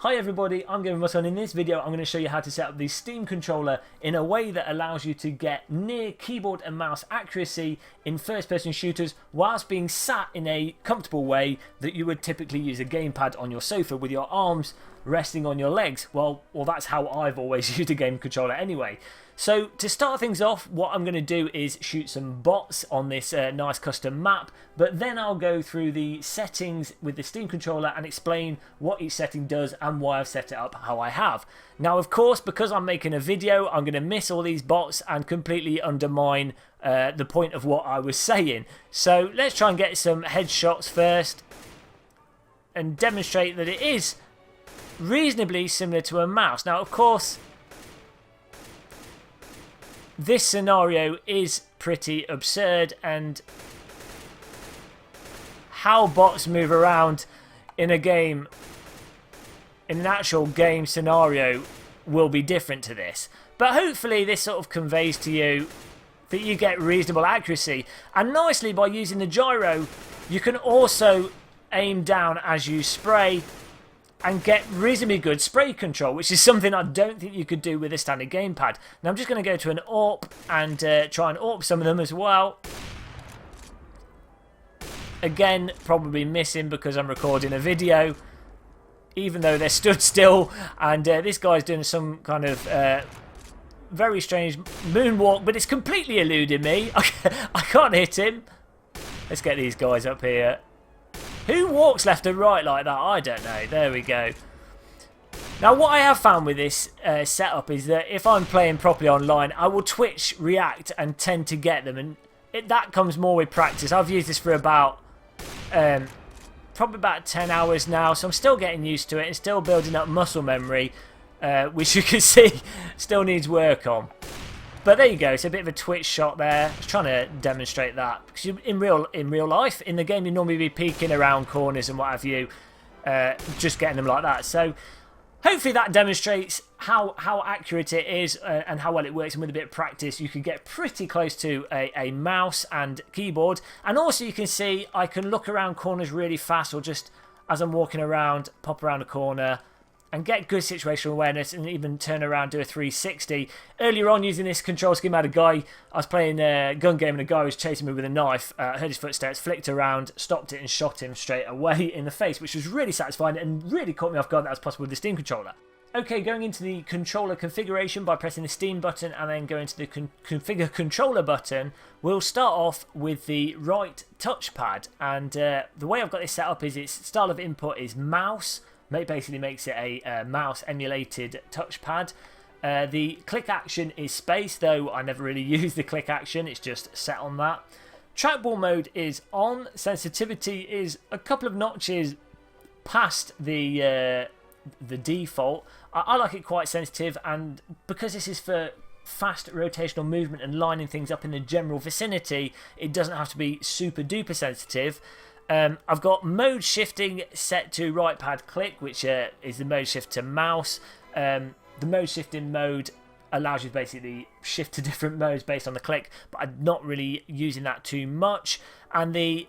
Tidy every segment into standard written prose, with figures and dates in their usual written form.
Hi everybody, I'm Gyroscope, and in this video I'm going to show you how to set up the Steam controller in a way that allows you to get near keyboard and mouse accuracy in first person shooters whilst being sat in a comfortable way that you would typically use a gamepad on your sofa with your arms resting on your legs. Well, that's how I've always used a game controller anyway. So to start things off, what I'm going to do is shoot some bots on this nice custom map, but then I'll go through the settings with the Steam controller and explain what each setting does and why I've set it up how I have. Now, of course, because I'm making a video, I'm going to miss all these bots and completely undermine the point of what I was saying. So let's try and get some headshots first and demonstrate that it is reasonably similar to a mouse. Now, of course, this scenario is pretty absurd, and how bots move around in a game, in an actual game scenario, will be different to this. But hopefully this sort of conveys to you that you get reasonable accuracy. And nicely, by using the gyro, you can also aim down as you spray and get reasonably good spray control, which is something I don't think you could do with a standard gamepad. Now I'm just going to go to an AWP and try and AWP some of them as well. Again, probably missing because I'm recording a video, even though they're stood still, and this guy's doing some kind of very strange moonwalk, but it's completely eluding me. I can't hit him. Let's get these guys up here. Who walks left and right like that? I don't know. There we go. Now, what I have found with this setup is that if I'm playing properly online, I will twitch, react, and tend to get them. And that comes more with practice. I've used this for about, probably about 10 hours now. So I'm still getting used to it and still building up muscle memory, which you can see still needs work on. But there you go, it's a bit of a twitch shot there. I was trying to demonstrate that, because in real life, in the game, you normally be peeking around corners and what have you, just getting them like that. So hopefully that demonstrates how accurate it is and how well it works. And with a bit of practice, you can get pretty close to a mouse and keyboard. And also you can see I can look around corners really fast, or just as I'm walking around, pop around a corner and get good situational awareness, and even turn around, do a 360. Earlier on, using this control scheme, I had a guy, I was playing a gun game, and a guy was chasing me with a knife. I heard his footsteps, flicked around, stopped it, and shot him straight away in the face, which was really satisfying and really caught me off guard that was possible with the Steam controller. Okay, going into the controller configuration by pressing the Steam button and then going to the configure controller button, we'll start off with the right touchpad. And the way I've got this set up is its style of input is mouse. It basically makes it a mouse emulated touchpad. The click action is space, though I never really use the click action, it's just set on that. Trackball mode is on. Sensitivity is a couple of notches past the default. I like it quite sensitive, and because this is for fast rotational movement and lining things up in the general vicinity, it doesn't have to be super duper sensitive. I've got mode shifting set to right pad click, which is the mode shift to mouse. The mode shifting mode allows you to basically shift to different modes based on the click, but I'm not really using that too much. And the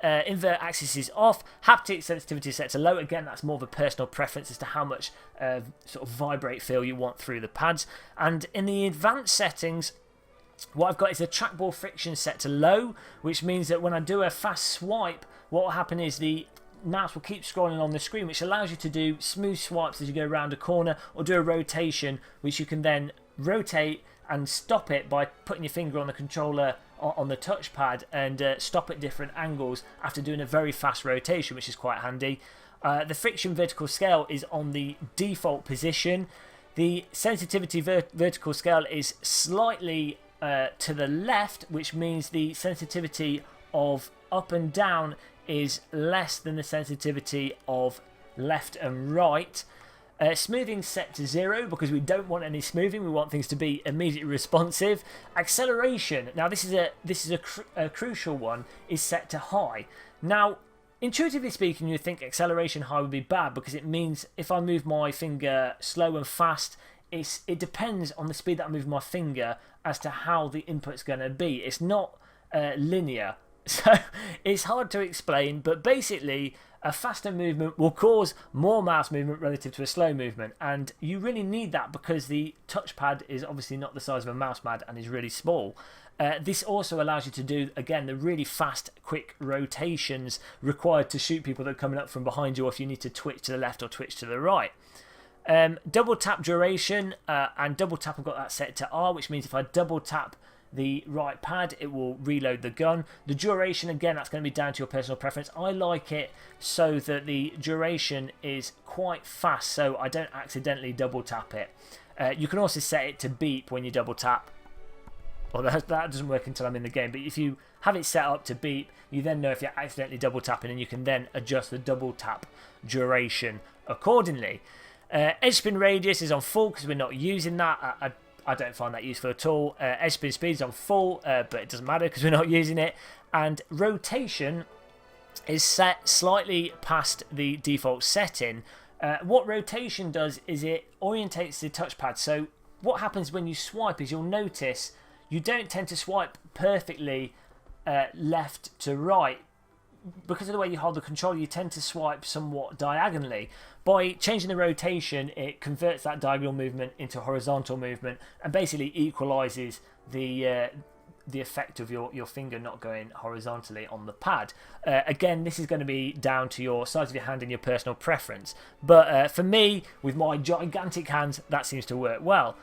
invert axis is off. Haptic sensitivity is set to low. Again, that's more of a personal preference as to how much sort of vibrate feel you want through the pads. And in the advanced settings, what I've got is a trackball friction set to low, which means that when I do a fast swipe, what will happen is the mouse will keep scrolling on the screen, which allows you to do smooth swipes as you go around a corner, or do a rotation, which you can then rotate and stop it by putting your finger on the controller on the touchpad and stop at different angles after doing a very fast rotation, which is quite handy. The friction vertical scale is on the default position. The sensitivity vertical scale is slightly to the left, which means the sensitivity of up and down is less than the sensitivity of left and right. Smoothing set to 0 because we don't want any smoothing, we want things to be immediately responsive. Acceleration, now this is a crucial one, is set to high. Now, intuitively speaking, you think acceleration high would be bad because it means if I move my finger slow and fast, it depends on the speed that I move my finger as to how the input's going to be. It's not linear. So it's hard to explain, but basically a faster movement will cause more mouse movement relative to a slow movement, and you really need that because the touchpad is obviously not the size of a mouse pad and is really small. This also allows you to do, again, the really fast, quick rotations required to shoot people that are coming up from behind you, or if you need to twitch to the left or twitch to the right. Double tap duration, and double tap I've got that set to R, which means if I double tap the right pad it will reload the gun. The duration, again, that's going to be down to your personal preference. I like it so that the duration is quite fast so I don't accidentally double tap it. You can also set it to beep when you double tap. Well, that doesn't work until I'm in the game, but if you have it set up to beep, you then know if you're accidentally double tapping, and you can then adjust the double tap duration accordingly. Edge spin radius is on full because we're not using that. I don't find that useful at all. Edge spin speed is on full, but it doesn't matter because we're not using it. And rotation is set slightly past the default setting. What rotation does is it orientates the touchpad. So what happens when you swipe is you'll notice you don't tend to swipe perfectly left to right. Because of the way you hold the controller, you tend to swipe somewhat diagonally. By changing the rotation, it converts that diagonal movement into horizontal movement and basically equalises the effect of your finger not going horizontally on the pad. Again, this is going to be down to your size of your hand and your personal preference. But for me, with my gigantic hands, that seems to work well.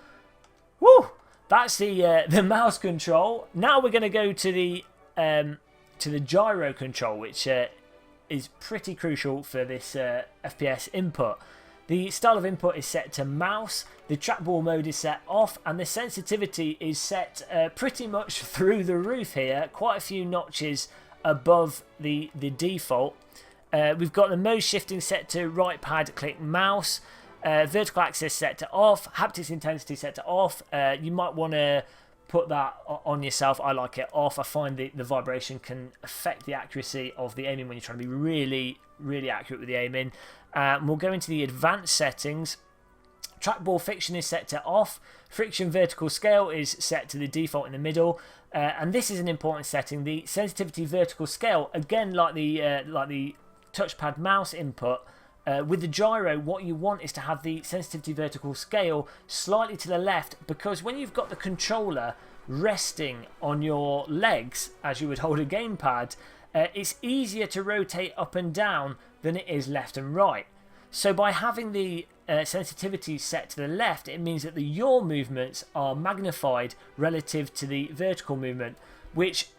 Woo! That's the mouse control. Now we're going to go to the gyro control, which is pretty crucial for this FPS input. The style of input is set to mouse, the trackball mode is set off, and the sensitivity is set pretty much through the roof here, quite a few notches above the default. We've got the mode shifting set to right pad click mouse, vertical axis set to off, haptics intensity set to off. You might want to put that on yourself. I like it off. I find the vibration can affect the accuracy of the aiming when you're trying to be really, really accurate with the aiming. We'll go into the advanced settings. Trackball friction is set to off. Friction vertical scale is set to the default in the middle. And this is an important setting. The sensitivity vertical scale, again, like the touchpad mouse input, with the gyro, what you want is to have the sensitivity vertical scale slightly to the left, because when you've got the controller resting on your legs as you would hold a gamepad, it's easier to rotate up and down than it is left and right. So by having the sensitivity set to the left, it means that the yaw movements are magnified relative to the vertical movement, which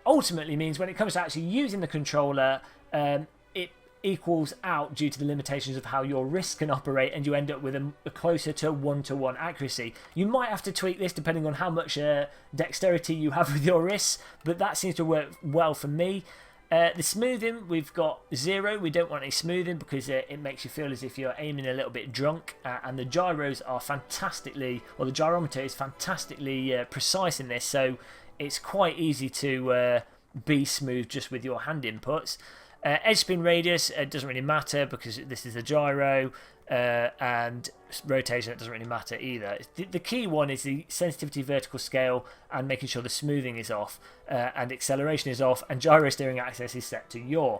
ultimately means when it comes to actually using the controller, it equals out due to the limitations of how your wrist can operate, and you end up with a closer to one-to-one accuracy. You might have to tweak this depending on how much dexterity you have with your wrists, but that seems to work well for me. The smoothing, we've got 0. We don't want any smoothing because it makes you feel as if you're aiming a little bit drunk, and the gyros are fantastically, or the gyrometer is fantastically precise in this, so it's quite easy to be smooth just with your hand inputs. Edge spin radius, it doesn't really matter because this is a gyro, and rotation, it doesn't really matter either. The key one is the sensitivity vertical scale and making sure the smoothing is off, and acceleration is off, and gyro steering axis is set to yaw.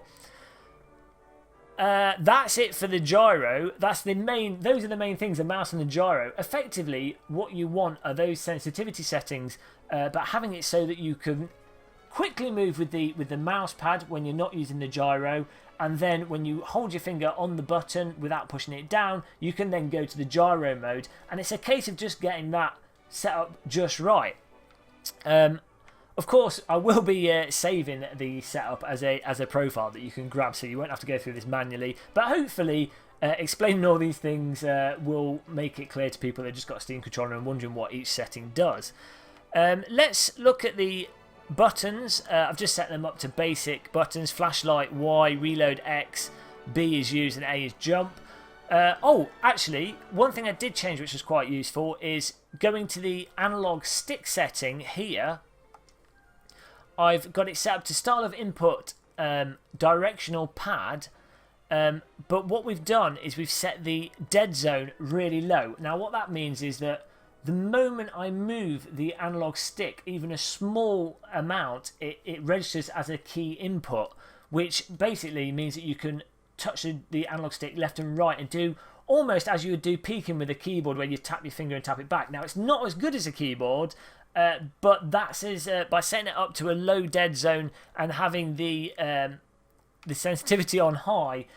That's it for the gyro. Those are the main things, the mouse and the gyro. Effectively, what you want are those sensitivity settings, but having it so that you can quickly move with the mouse pad when you're not using the gyro, and then when you hold your finger on the button without pushing it down, you can then go to the gyro mode, and it's a case of just getting that set up just right. Of course, I will be saving the setup as a profile that you can grab, so you won't have to go through this manually, but hopefully explaining all these things will make it clear to people that just got a Steam controller and wondering what each setting does. Let's look at the buttons. I've just set them up to basic buttons. Flashlight Y, reload X, B is use, and A is jump. Oh, actually, one thing I did change which was quite useful is going to the analog stick setting here. I've got it set up to style of input directional pad, but what we've done is we've set the dead zone really low. Now what that means is that the moment I move the analog stick, even a small amount, it registers as a key input, which basically means that you can touch the analog stick left and right and do almost as you would do peeking with a keyboard, where you tap your finger and tap it back. Now, it's not as good as a keyboard, but that's by setting it up to a low dead zone and having the sensitivity on high,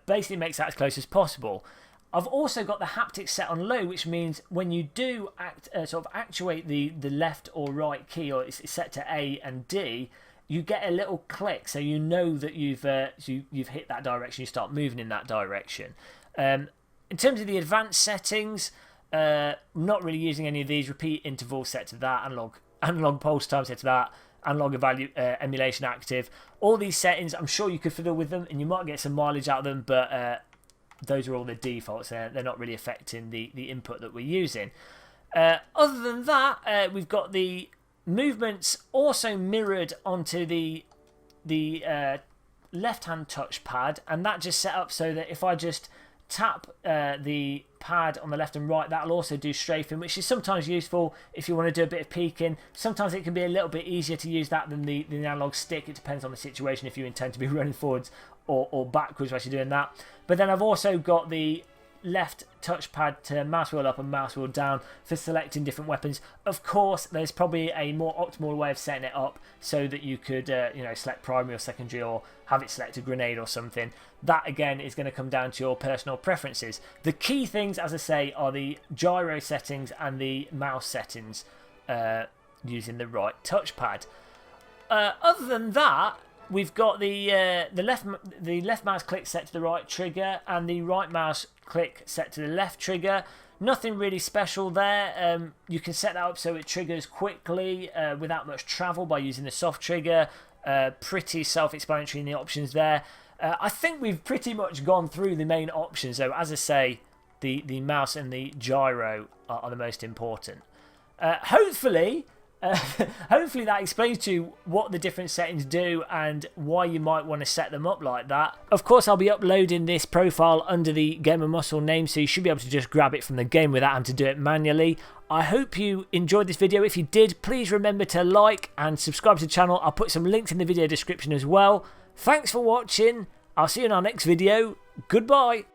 basically makes that as close as possible. I've also got the haptics set on low, which means when you do sort of actuate the left or right key, or it's set to A and D, you get a little click, so you know that you've hit that direction. You start moving in that direction. In terms of the advanced settings, not really using any of these. Repeat interval set to that, analog pulse time set to that, analog emulation active. All these settings, I'm sure you could fiddle with them and you might get some mileage out of them, but those are all the defaults. They're not really affecting the input that we're using. Other than that, we've got the movements also mirrored onto the left-hand touchpad, and that just set up so that if I just tap the pad on the left and right, that'll also do strafing, which is sometimes useful if you want to do a bit of peeking. Sometimes it can be a little bit easier to use that than the analog stick. It depends on the situation, if you intend to be running forwards or backwards while you're doing that. But then I've also got the left touchpad to mouse wheel up and mouse wheel down for selecting different weapons. Of course, there's probably a more optimal way of setting it up so that you could select primary or secondary, or have it select a grenade or something. That again is going to come down to your personal preferences. The key things, as I say, are the gyro settings and the mouse settings using the right touchpad. Other than that, we've got the left mouse click set to the right trigger and the right mouse click set to the left trigger. Nothing really special there. You can set that up so it triggers quickly without much travel by using the soft trigger. Pretty self-explanatory in the options there. I think we've pretty much gone through the main options, though. As I say, the mouse and the gyro are the most important. Hopefully that explains to you what the different settings do and why you might want to set them up like that. Of course, I'll be uploading this profile under the Gamer Muscle name, so you should be able to just grab it from the game without having to do it manually. I hope you enjoyed this video. If you did, please remember to like and subscribe to the channel. I'll put some links in the video description as well. Thanks for watching. I'll see you in our next video. Goodbye.